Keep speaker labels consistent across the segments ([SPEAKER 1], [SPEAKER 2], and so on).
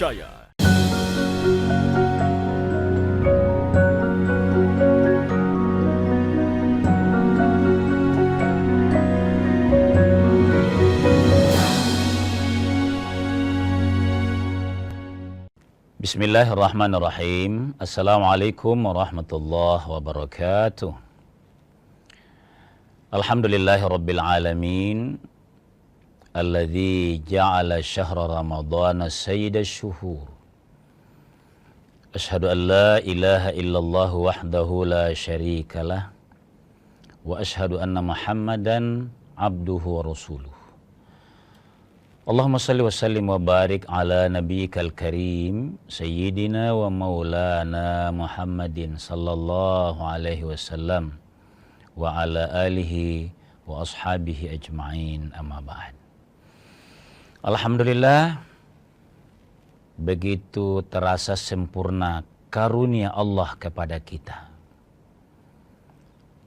[SPEAKER 1] terpercaya.
[SPEAKER 2] Bismillahirrahmanirrahim. Assalamualaikum warahmatullahi wabarakatuh. Alhamdulillahi rabbil alamin. Alladzi ja'ala syahra ramadana sayyida syuhur. Ashhadu an la ilaha illallah wahdahu la syarikalah. Wa ashhadu anna Muhammadan abduhu wa rasuluh. Allahumma salli wa sallim wa barik ala nabiyyikal karim sayyidina wa maulana Muhammadin sallallahu alaihi wasallam wa ala alihi wa ashabihi ajma'in, amma ba'd. Alhamdulillah, begitu terasa sempurna karunia Allah kepada kita.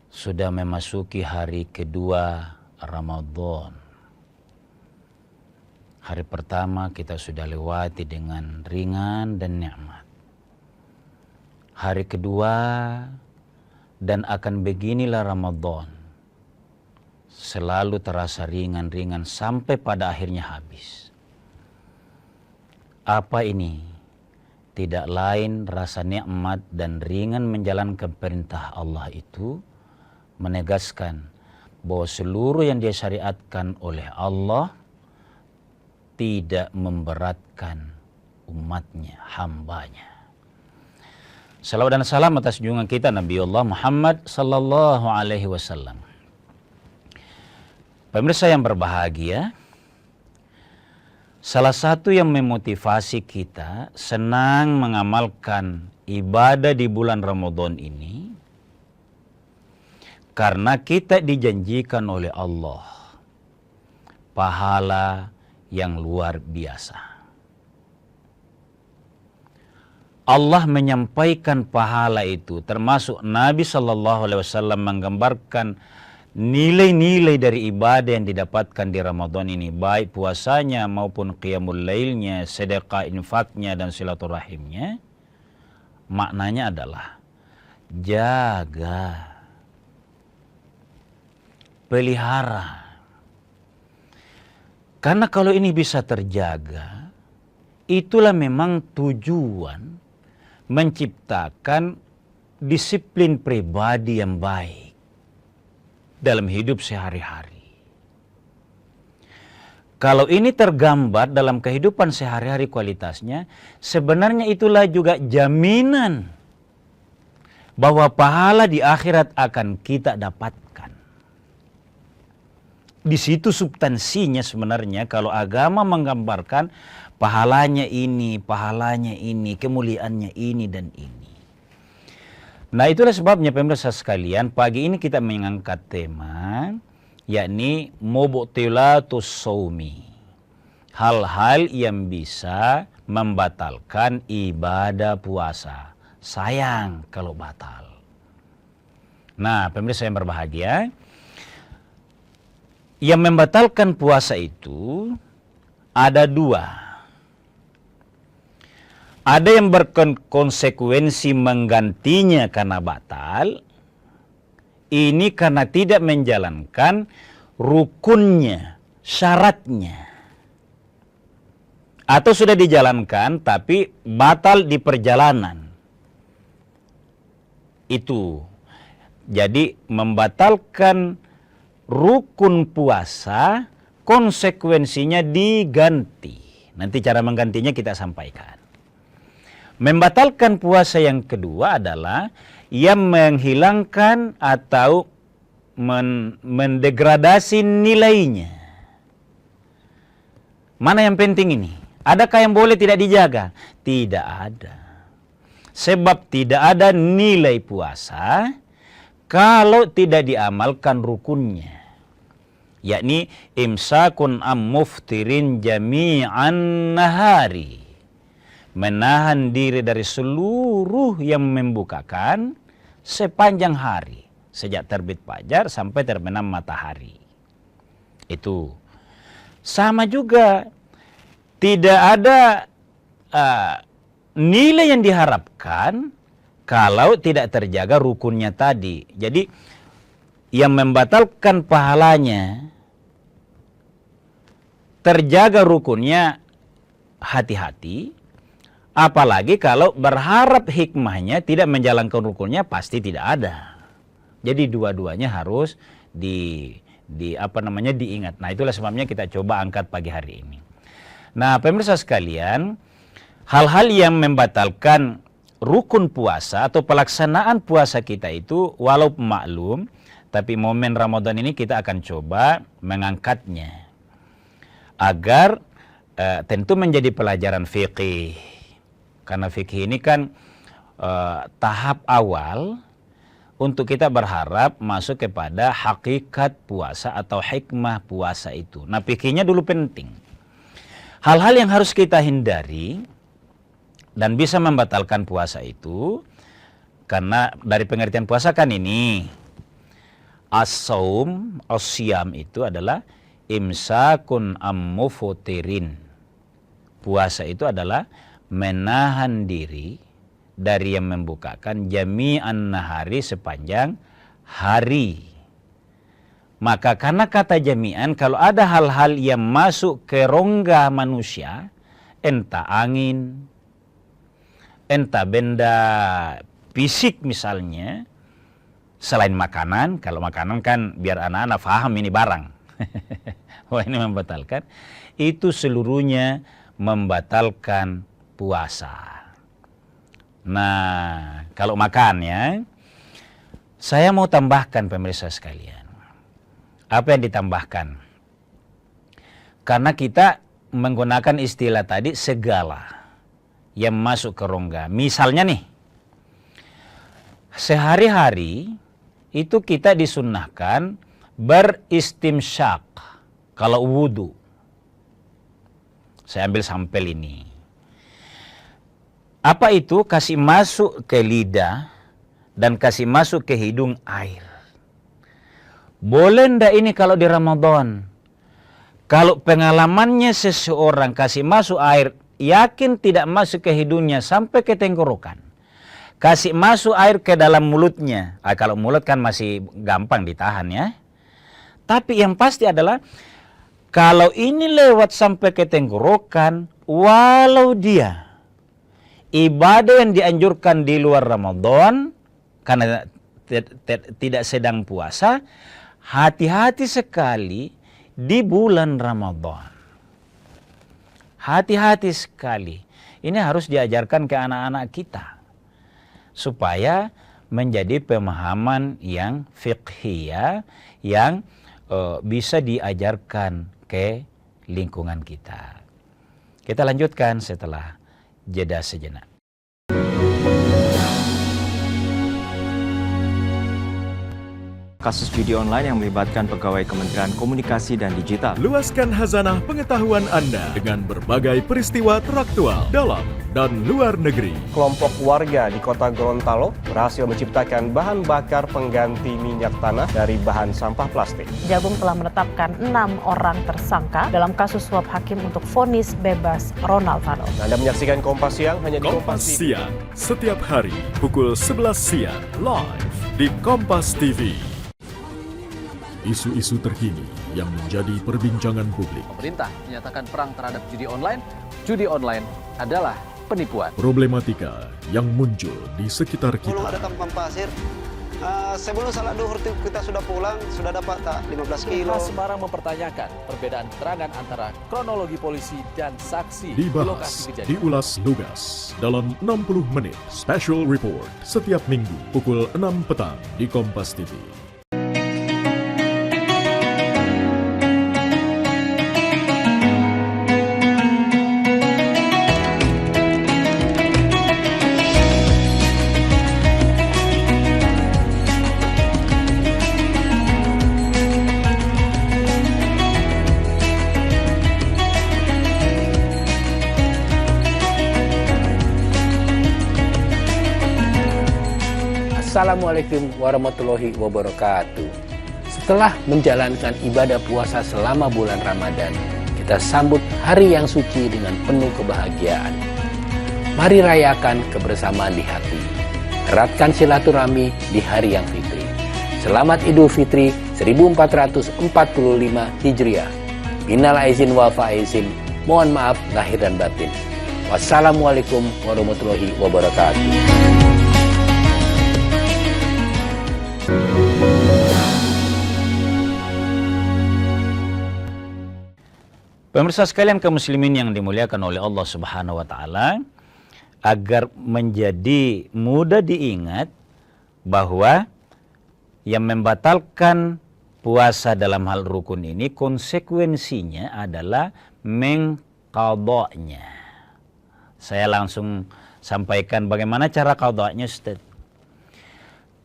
[SPEAKER 2] Sudah memasuki hari kedua Ramadan. Hari pertama kita sudah lewati dengan ringan dan nikmat. Hari kedua dan akan beginilah Ramadan. Selalu terasa ringan-ringan sampai pada akhirnya habis. Apa ini? Tidak lain rasa nikmat dan ringan menjalankan perintah Allah itu menegaskan bahwa seluruh yang dia syariatkan oleh Allah tidak memberatkan umatnya, hambanya. Salawat dan salam atas junjungan kita Nabi Allah Muhammad sallallahu alaihi wasallam. Pemirsa yang berbahagia, salah satu yang memotivasi kita senang mengamalkan ibadah di bulan Ramadan ini karena kita dijanjikan oleh Allah pahala yang luar biasa. Allah menyampaikan pahala itu, termasuk Nabi SAW menggambarkan nilai-nilai dari ibadah yang didapatkan di Ramadan ini, baik puasanya maupun qiyamul lailnya, sedekah infaknya dan silaturahimnya. Maknanya adalah jaga, pelihara. Karena kalau ini bisa terjaga, itulah memang tujuan menciptakan disiplin pribadi yang baik dalam hidup sehari-hari. Kalau ini tergambar dalam kehidupan sehari-hari kualitasnya, sebenarnya itulah juga jaminan bahwa pahala di akhirat akan kita dapatkan. Di situ substansinya sebenarnya kalau agama menggambarkan pahalanya ini, kemuliaannya ini dan ini. Nah, itulah sebabnya pemirsa sekalian, pagi ini kita mengangkat tema yakni mubtilatus shaumi. Hal-hal yang bisa membatalkan ibadah puasa. Sayang kalau batal. Nah, pemirsa yang berbahagia, yang membatalkan puasa itu ada dua. Ada yang berkonsekuensi menggantinya karena batal. Ini karena tidak menjalankan rukunnya, syaratnya. Atau sudah dijalankan tapi batal di perjalanan. Itu. Jadi membatalkan rukun puasa, konsekuensinya diganti. Nanti cara menggantinya kita sampaikan. Membatalkan puasa yang kedua adalah yang menghilangkan atau mendegradasi nilainya. Mana yang penting ini? Adakah yang boleh tidak dijaga? Tidak ada. Sebab tidak ada nilai puasa kalau tidak diamalkan rukunnya, yakni imsakun muftirin jami'an nahari, menahan diri dari seluruh yang membukakan sepanjang hari, sejak terbit fajar sampai terbenam matahari. Itu sama juga, tidak ada nilai yang diharapkan kalau tidak terjaga rukunnya tadi. Jadi yang membatalkan pahalanya, terjaga rukunnya, hati-hati. Apalagi kalau berharap hikmahnya tidak menjalankan rukunnya, pasti tidak ada. Jadi dua-duanya harus diingat. Nah, itulah sebabnya kita coba angkat pagi hari ini. Nah, pemirsa sekalian, hal-hal yang membatalkan rukun puasa atau pelaksanaan puasa kita itu walaupun maklum, tapi momen Ramadan ini kita akan coba mengangkatnya agar tentu menjadi pelajaran fikih. Karena fikih ini kan tahap awal untuk kita berharap masuk kepada hakikat puasa atau hikmah puasa itu. Nah, fikihnya dulu penting. Hal-hal yang harus kita hindari dan bisa membatalkan puasa itu, karena dari pengertian puasa kan ini, as-saum, as-siyam itu adalah imsakun ammufutirin. Puasa itu adalah menahan diri dari yang membukakan jami'an nahari sepanjang hari. Maka karena kata jami'an, kalau ada hal-hal yang masuk ke rongga manusia, entah angin, entah benda fisik misalnya, selain makanan, kalau makanan kan biar anak-anak paham ini barang. Wah, ini membatalkan. Itu seluruhnya membatalkan puasa. Nah, kalau makan ya, saya mau tambahkan pemirsa sekalian. Apa yang ditambahkan? Karena kita menggunakan istilah tadi segala yang masuk ke rongga. Misalnya nih, sehari-hari itu kita disunnahkan beristimsyak kalau wudu. Saya ambil sampel ini. Apa itu? Kasih masuk ke lidah dan kasih masuk ke hidung air. Boleh ndak ini kalau di Ramadan? Kalau pengalamannya seseorang kasih masuk air, yakin tidak masuk ke hidungnya sampai ke tenggorokan. Kasih masuk air ke dalam mulutnya. Kalau mulut kan masih gampang ditahan ya. Tapi yang pasti adalah kalau ini lewat sampai ke tenggorokan, walau dia ibadah yang dianjurkan di luar Ramadan karena tidak sedang puasa, hati-hati sekali di bulan Ramadan. Hati-hati sekali. Ini harus diajarkan ke anak-anak kita supaya menjadi pemahaman yang fiqhiyah yang bisa diajarkan ke lingkungan kita. Kita lanjutkan setelah jeda sejenak.
[SPEAKER 1] Kasus judi online yang melibatkan pegawai Kementerian Komunikasi dan Digital.
[SPEAKER 3] Luaskan khazanah pengetahuan Anda dengan berbagai peristiwa teraktual dalam dan luar negeri.
[SPEAKER 4] Kelompok warga di kota Gorontalo berhasil menciptakan bahan bakar pengganti minyak tanah dari bahan sampah plastik.
[SPEAKER 5] Jagung telah menetapkan 6 orang tersangka dalam kasus suap hakim untuk vonis bebas Ronald Tano.
[SPEAKER 4] Anda menyaksikan Kompas Siang hanya di
[SPEAKER 3] Kompas Siang setiap hari pukul 11 siang live di Kompas TV. Isu-isu terkini yang menjadi perbincangan publik.
[SPEAKER 6] Pemerintah menyatakan perang terhadap judi online. Judi online adalah penipuan.
[SPEAKER 3] Problematika yang muncul di sekitar kita.
[SPEAKER 7] Belum ada tampang pasir. Sebelum salat duhur kita sudah pulang, sudah dapat tak 15 kilo.
[SPEAKER 6] Semarang mempertanyakan perbedaan keterangan antara kronologi polisi dan saksi di lokasi
[SPEAKER 3] Dibahas,
[SPEAKER 6] kejadian.
[SPEAKER 3] diulas lugas dalam 60 menit special report setiap minggu pukul 6 petang di Kompas TV.
[SPEAKER 8] Assalamualaikum warahmatullahi wabarakatuh. Setelah menjalankan ibadah puasa selama bulan Ramadan, kita sambut hari yang suci dengan penuh kebahagiaan. Mari rayakan kebersamaan di hati. Eratkan silaturahmi di hari yang fitri. Selamat Idul Fitri 1445 Hijriah. Minal aizin wal faizin. Mohon maaf lahir dan batin. Wassalamualaikum warahmatullahi wabarakatuh.
[SPEAKER 2] Pemirsa sekalian kaum muslimin yang dimuliakan oleh Allah Subhanahu wa taala, agar menjadi mudah diingat bahwa yang membatalkan puasa dalam hal rukun ini konsekuensinya adalah mengqadanya. Saya langsung sampaikan bagaimana cara qadanya, Ustaz.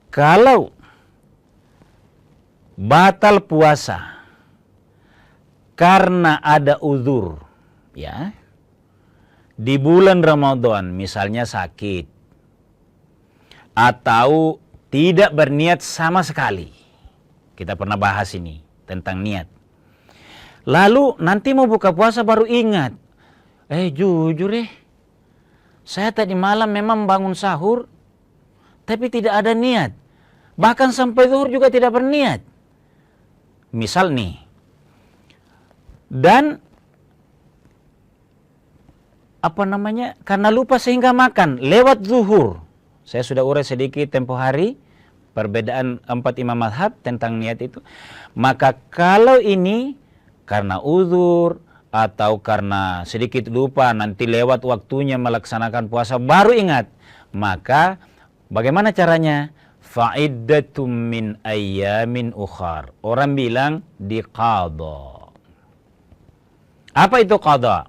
[SPEAKER 2] Kalau batal puasa karena ada uzur, ya, di bulan Ramadan misalnya sakit atau tidak berniat sama sekali. Kita pernah bahas ini tentang niat. Lalu nanti mau buka puasa baru ingat, jujur saya tadi malam memang bangun sahur tapi tidak ada niat. Bahkan sampai zuhur juga tidak berniat. Misal nih. Dan karena lupa sehingga makan lewat zuhur. Saya sudah urai sedikit tempo hari perbedaan 4 imam mazhab tentang niat itu. Maka kalau ini karena uzur atau karena sedikit lupa nanti lewat waktunya melaksanakan puasa baru ingat, maka bagaimana caranya? Fa'iddatum min ayyamin ukhar. Orang bilang diqadha. Apa itu qadha?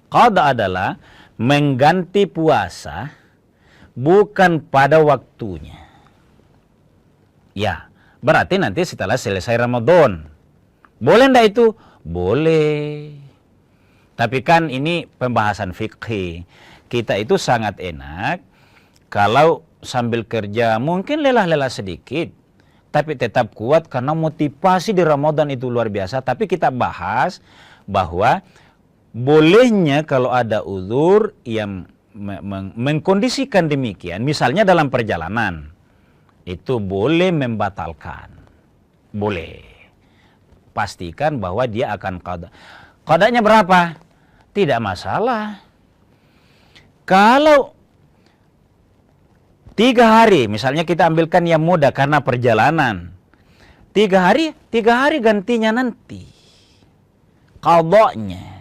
[SPEAKER 2] Qadha adalah mengganti puasa bukan pada waktunya. Ya, berarti nanti setelah selesai Ramadan. Boleh enggak itu? Boleh. Tapi kan ini pembahasan fikih. Kita itu sangat enak kalau sambil kerja mungkin lelah-lelah sedikit, tapi tetap kuat karena motivasi di Ramadan itu luar biasa. Tapi kita bahas bahwa bolehnya kalau ada uzur yang mengkondisikan demikian, misalnya dalam perjalanan, itu boleh membatalkan. Boleh. Pastikan bahwa dia akan qadha. Qadanya berapa? Tidak masalah. Kalau 3 hari, misalnya kita ambilkan yang mudah karena perjalanan. 3 hari gantinya nanti. Qadanya.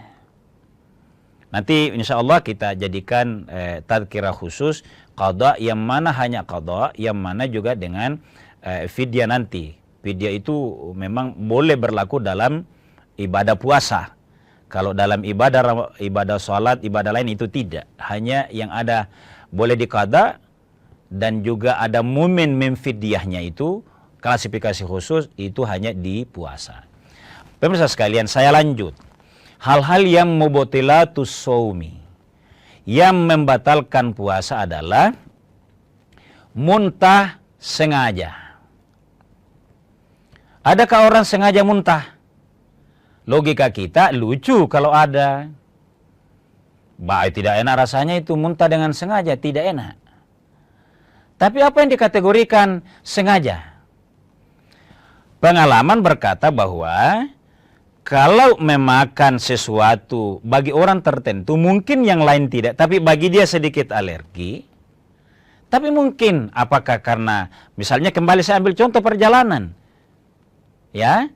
[SPEAKER 2] Nanti insya Allah kita jadikan tadkirah khusus qadha yang mana hanya qadha, yang mana juga dengan fidyah nanti. Fidyah itu memang boleh berlaku dalam ibadah puasa. Kalau dalam ibadah sholat, ibadah lain itu tidak. Hanya yang ada boleh diqadha dan juga ada momen memfidyahnya itu, klasifikasi khusus itu hanya di puasa. Pemirsa sekalian, saya lanjut. Hal-hal yang mubtilatus shaumi, yang membatalkan puasa adalah muntah sengaja. Adakah orang sengaja muntah? Logika kita lucu kalau ada. Baik, tidak enak rasanya itu muntah dengan sengaja, tidak enak. Tapi apa yang dikategorikan sengaja? Pengalaman berkata bahwa kalau memakan sesuatu bagi orang tertentu, mungkin yang lain tidak, tapi bagi dia sedikit alergi. Tapi mungkin apakah karena, misalnya kembali saya ambil contoh perjalanan. Ya,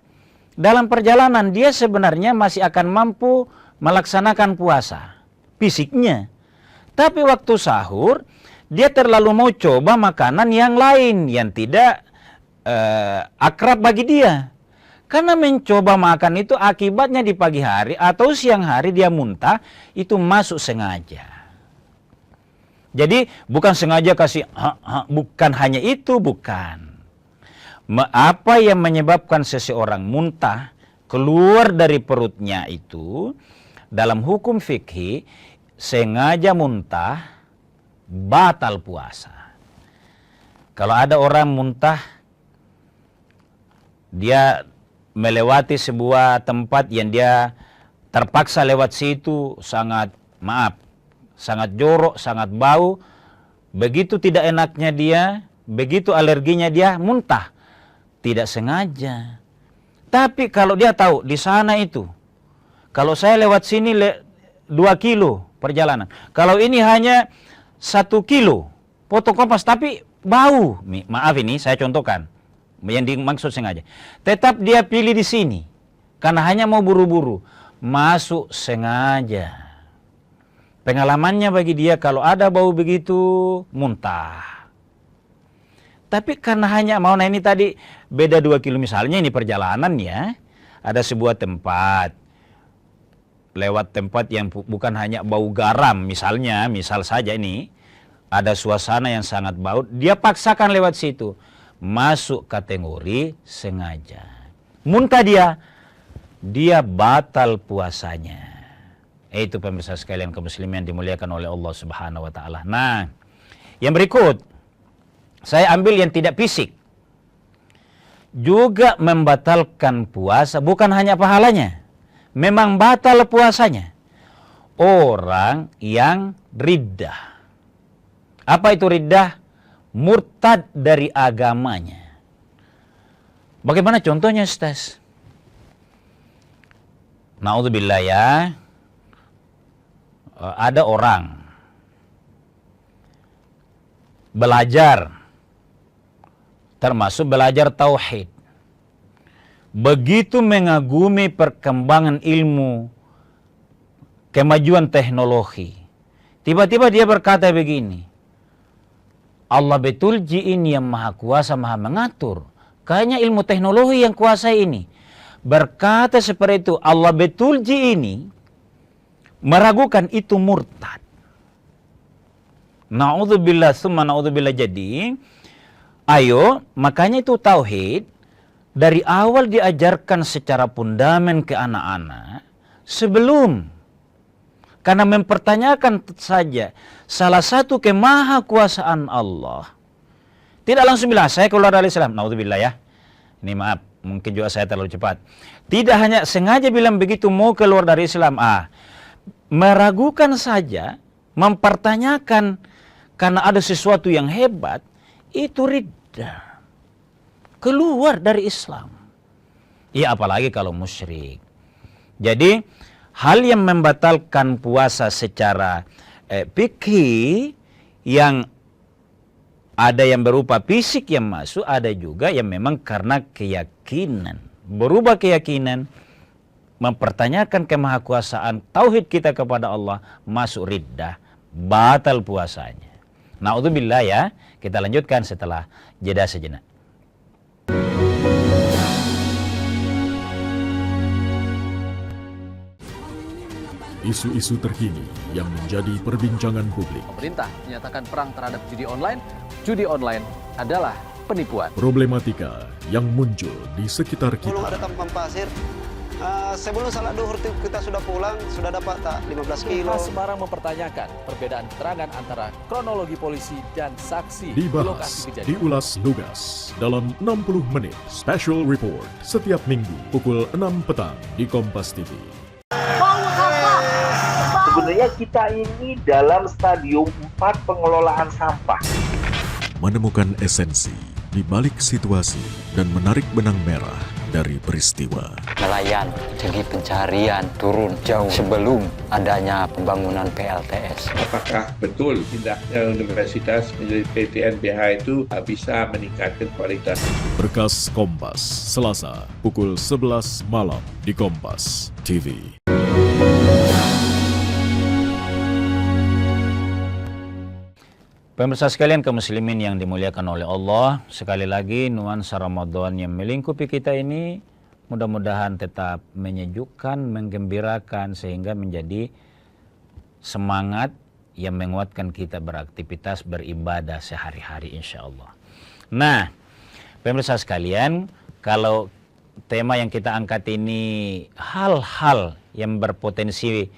[SPEAKER 2] dalam perjalanan dia sebenarnya masih akan mampu melaksanakan puasa fisiknya. Tapi waktu sahur, dia terlalu mau coba makanan yang lain yang tidak akrab bagi dia. Karena mencoba makan itu akibatnya di pagi hari atau siang hari dia muntah, itu masuk sengaja. Jadi bukan sengaja kasih, bukan hanya itu, bukan. Apa yang menyebabkan seseorang muntah keluar dari perutnya itu, dalam hukum fikih, sengaja muntah, batal puasa. Kalau ada orang muntah, dia melewati sebuah tempat yang dia terpaksa lewat situ, sangat sangat jorok, sangat bau. Begitu tidak enaknya dia, begitu alerginya dia, muntah. Tidak sengaja. Tapi kalau dia tahu di sana itu, kalau saya lewat sini 2 kilo perjalanan. Kalau ini hanya 1 kilo, potong kompas tapi bau. Maaf ini saya contohkan, yang dimaksud sengaja. Tetap dia pilih di sini, karena hanya mau buru-buru. Masuk sengaja. Pengalamannya bagi dia kalau ada bau begitu, muntah. Tapi karena hanya mau, nah ini tadi beda 2 kilo misalnya, ini perjalanan ya. Ada sebuah tempat, lewat tempat yang bukan hanya bau garam misalnya, misal saja ini, ada suasana yang sangat bau, dia paksakan lewat situ. Masuk kategori sengaja. Muntah dia batal puasanya. Itu pemirsa sekalian kaum muslimin yang dimuliakan oleh Allah Subhanahu wa taala. Nah, yang berikut saya ambil yang tidak fisik. Juga membatalkan puasa, bukan hanya pahalanya. Memang batal puasanya. Orang yang riddah. Apa itu riddah? Murtad dari agamanya. Bagaimana contohnya, Ustaz? Na'udzubillah ya. Ada orang belajar, termasuk belajar tauhid. Begitu mengagumi perkembangan ilmu, kemajuan teknologi. Tiba-tiba dia berkata begini, Allah betul ini yang maha kuasa, maha mengatur. Kayaknya ilmu teknologi yang kuasa ini. Berkata seperti itu, Allah betul ini, meragukan, itu murtad. Na'udzubillah summa na'udzubillah. Jadi, ayo, makanya itu tauhid dari awal diajarkan secara fundamen ke anak-anak sebelum, karena mempertanyakan saja salah satu kemahakuasaan Allah. Tidak langsung bilang saya keluar dari Islam. Na'udzubillah ya. Ini maaf, mungkin juga saya terlalu cepat. Tidak hanya sengaja bilang begitu mau keluar dari Islam. Meragukan saja, mempertanyakan karena ada sesuatu yang hebat, itu riddah. Keluar dari Islam. Ya apalagi kalau musyrik. Jadi hal yang membatalkan puasa secara fikih, yang ada yang berupa fisik yang masuk, ada juga yang memang karena keyakinan. Berubah keyakinan, mempertanyakan kemahakuasaan tauhid kita kepada Allah, masuk riddah, batal puasanya. Na'udzubillah ya. Kita lanjutkan setelah jeda sejenak.
[SPEAKER 3] Isu-isu terkini yang menjadi perbincangan publik.
[SPEAKER 6] Pemerintah menyatakan perang terhadap judi online. Judi online adalah penipuan.
[SPEAKER 3] Problematika yang muncul di sekitar
[SPEAKER 7] Belum
[SPEAKER 3] kita.
[SPEAKER 7] ada tampang pasir. Sebelum salat duhur kita sudah pulang, sudah dapat tak 15 kilo.
[SPEAKER 6] Polres Semarang mempertanyakan perbedaan keterangan antara kronologi polisi dan saksi di
[SPEAKER 3] Dibahas,
[SPEAKER 6] lokasi kejadian.
[SPEAKER 3] diulas lugas dalam 60 menit Special Report setiap minggu pukul 6 petang di Kompas TV.
[SPEAKER 9] Sebenarnya kita ini dalam stadium 4 pengelolaan sampah.
[SPEAKER 3] Menemukan esensi di balik situasi dan menarik benang merah dari peristiwa.
[SPEAKER 10] Nelayan segi pencarian turun jauh sebelum adanya pembangunan PLTS.
[SPEAKER 11] Apakah betul tindaknya universitas menjadi PTNBH itu bisa meningkatkan kualitas?
[SPEAKER 3] Berkas Kompas, Selasa, pukul 11 malam di Kompas TV.
[SPEAKER 2] Pemirsa sekalian kaum muslimin yang dimuliakan oleh Allah, sekali lagi nuansa Ramadan yang melingkupi kita ini mudah-mudahan tetap menyejukkan, menggembirakan, sehingga menjadi semangat yang menguatkan kita beraktivitas, beribadah sehari-hari insya Allah. Nah, pemirsa sekalian, kalau tema yang kita angkat ini hal-hal yang berpotensi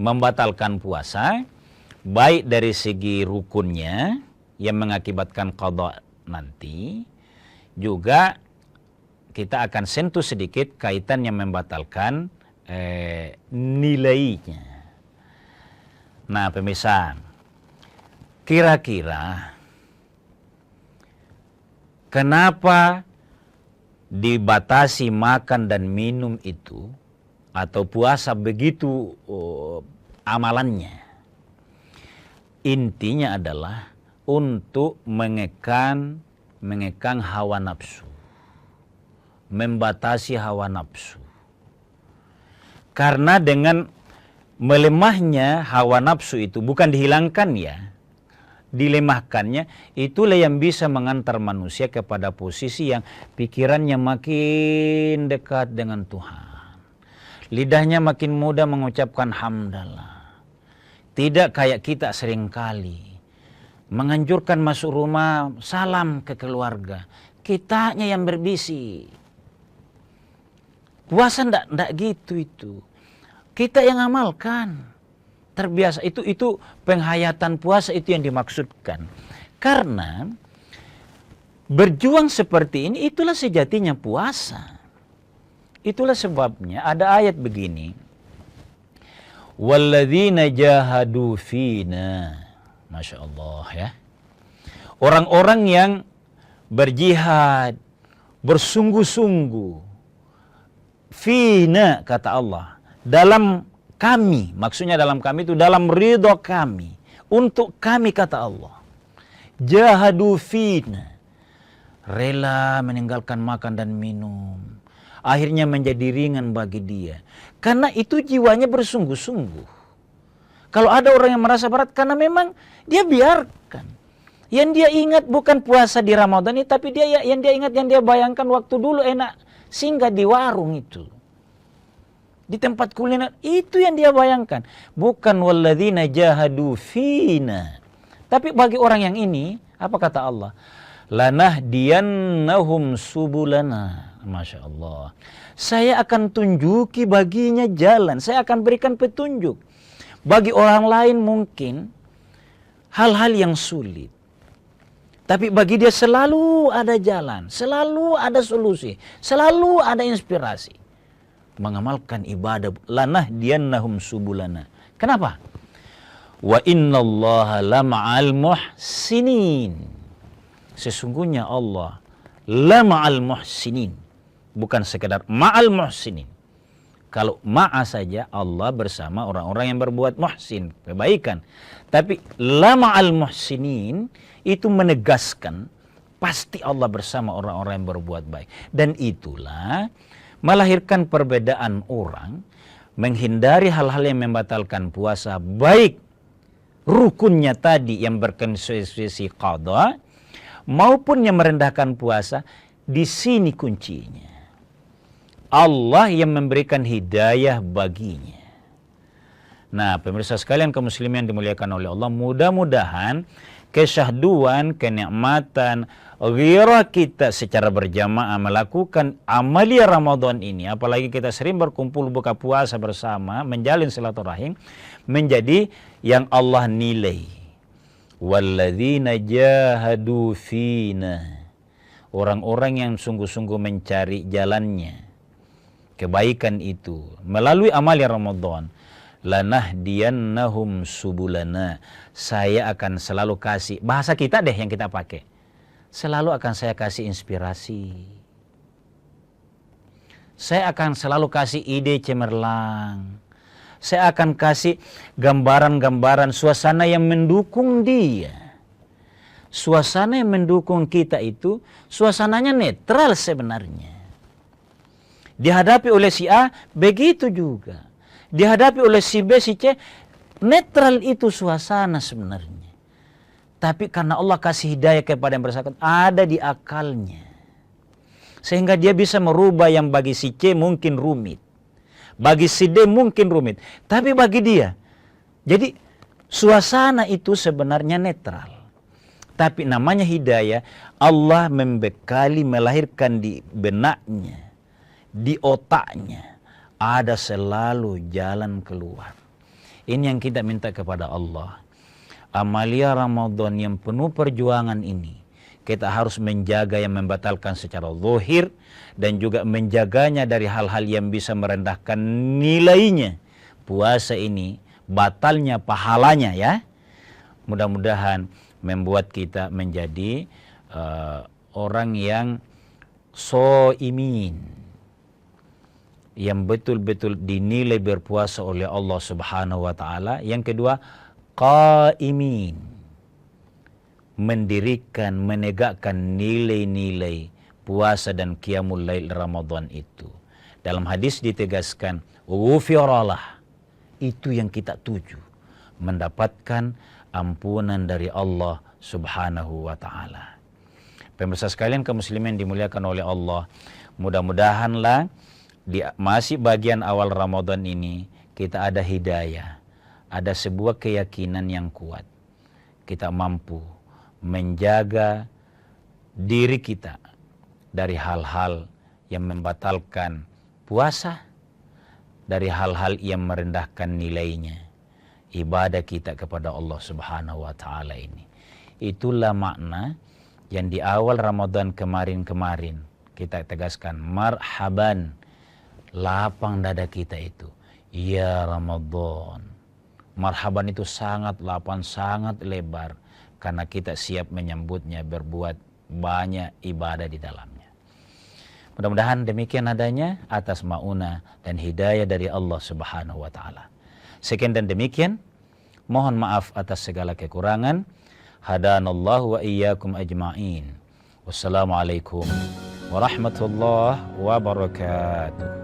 [SPEAKER 2] membatalkan puasa, baik dari segi rukunnya yang mengakibatkan qadha nanti, juga kita akan sentuh sedikit kaitan yang membatalkan nilainya. Nah, pemirsa, kira-kira kenapa dibatasi makan dan minum itu atau puasa begitu amalannya? Intinya adalah untuk mengekang hawa nafsu, membatasi hawa nafsu. Karena dengan melemahnya hawa nafsu itu, bukan dihilangkan ya, dilemahkannya, itulah yang bisa mengantar manusia kepada posisi yang pikirannya makin dekat dengan Tuhan. Lidahnya makin mudah mengucapkan hamdalah. Tidak kayak kita seringkali menganjurkan masuk rumah, salam ke keluarga, kitanya yang berbisik. Puasa ndak gitu itu. Kita yang amalkan. Terbiasa itu penghayatan puasa itu yang dimaksudkan. Karena berjuang seperti ini itulah sejatinya puasa. Itulah sebabnya ada ayat begini. Walladzina jahadu fina. Masya Allah ya. Orang-orang yang berjihad, bersungguh-sungguh. Fina kata Allah. Dalam kami, maksudnya dalam kami itu dalam ridho kami. Untuk kami kata Allah. Jahadu fina. Rela meninggalkan makan dan minum. Akhirnya menjadi ringan bagi dia. Karena itu jiwanya bersungguh-sungguh. Kalau ada orang yang merasa berat karena memang dia biarkan. Yang dia ingat bukan puasa di Ramadan ini, tapi yang dia ingat, yang dia bayangkan waktu dulu enak singgah di warung itu. Di tempat kuliner, itu yang dia bayangkan. Bukan walladzina jahadu fina. Tapi bagi orang yang ini, apa kata Allah? Lanahdiyannahum subulana. Masya Allah. Saya akan tunjuki baginya jalan. Saya akan berikan petunjuk. Bagi orang lain mungkin hal-hal yang sulit. Tapi bagi dia selalu ada jalan. Selalu ada solusi. Selalu ada inspirasi. Mengamalkan ibadah. Lanahdiyannahum subulana. Kenapa? Wa innallaha lama'al muhsinin. Sesungguhnya Allah lama'al muhsinin. Bukan sekedar ma'al muhsinin. Kalau ma'a saja Allah bersama orang-orang yang berbuat muhsin, kebaikan. Tapi lama'al muhsinin itu menegaskan pasti Allah bersama orang-orang yang berbuat baik. Dan itulah melahirkan perbedaan orang, menghindari hal-hal yang membatalkan puasa, baik rukunnya tadi yang berkonsekuensi qadha maupun yang merendahkan puasa. Di sini kuncinya. Allah yang memberikan hidayah baginya. Nah, pemirsa sekalian kaum muslimin yang dimuliakan oleh Allah, mudah-mudahan kesyahduan, kenikmatan, ghirah kita secara berjamaah melakukan amalia Ramadan ini, apalagi kita sering berkumpul buka puasa bersama, menjalin silaturahim, menjadi yang Allah nilai. Walladzina jahadu fina. Orang-orang yang sungguh-sungguh mencari jalannya, kebaikan itu melalui amalia Ramadan. Lanahdiyannahum subulana. Saya akan selalu kasih, bahasa kita deh yang kita pakai, selalu akan saya kasih inspirasi. Saya akan selalu kasih ide cemerlang. Saya akan kasih gambaran-gambaran suasana yang mendukung dia. Suasana yang mendukung kita itu suasananya netral sebenarnya. Dihadapi oleh si A, begitu juga. Dihadapi oleh si B, si C, netral itu suasana sebenarnya. Tapi karena Allah kasih hidayah kepada yang bersangkutan, ada di akalnya. Sehingga dia bisa merubah yang bagi si C mungkin rumit. Bagi si D mungkin rumit. Tapi bagi dia. Jadi suasana itu sebenarnya netral. Tapi namanya hidayah, Allah membekali, melahirkan di benaknya, di otaknya, ada selalu jalan keluar. Ini yang kita minta kepada Allah. Amalia Ramadan yang penuh perjuangan ini, kita harus menjaga yang membatalkan secara zahir dan juga menjaganya dari hal-hal yang bisa merendahkan nilainya. Puasa ini batalnya pahalanya ya. Mudah-mudahan membuat kita menjadi orang yang shaimin, yang betul-betul dinilai berpuasa oleh Allah Subhanahu wa taala. Yang kedua, qaimin, mendirikan, menegakkan nilai-nilai puasa dan qiyamul lail Ramadan itu. Dalam hadis ditegaskan, ghufiralah, itu yang kita tuju, mendapatkan ampunan dari Allah Subhanahu wa taala. Pemirsa sekalian kaum muslimin dimuliakan oleh Allah, mudah-mudahanlah di masih bagian awal Ramadan ini kita ada hidayah, ada sebuah keyakinan yang kuat. Kita mampu menjaga diri kita dari hal-hal yang membatalkan puasa, dari hal-hal yang merendahkan nilainya ibadah kita kepada Allah Subhanahu wa taala ini. Itulah makna yang di awal Ramadan kemarin kita tegaskan, marhaban, lapang dada kita itu, ya Ramadan. Marhaban itu sangat lapang, sangat lebar, karena kita siap menyambutnya, berbuat banyak ibadah di dalamnya. Mudah-mudahan demikian adanya atas maunah dan hidayah dari Allah Subhanahu wa taala. Sekian dan demikian, mohon maaf atas segala kekurangan. Hadanallahu wa iyyakum ajma'in. Wassalamualaikum warahmatullahi wabarakatuh.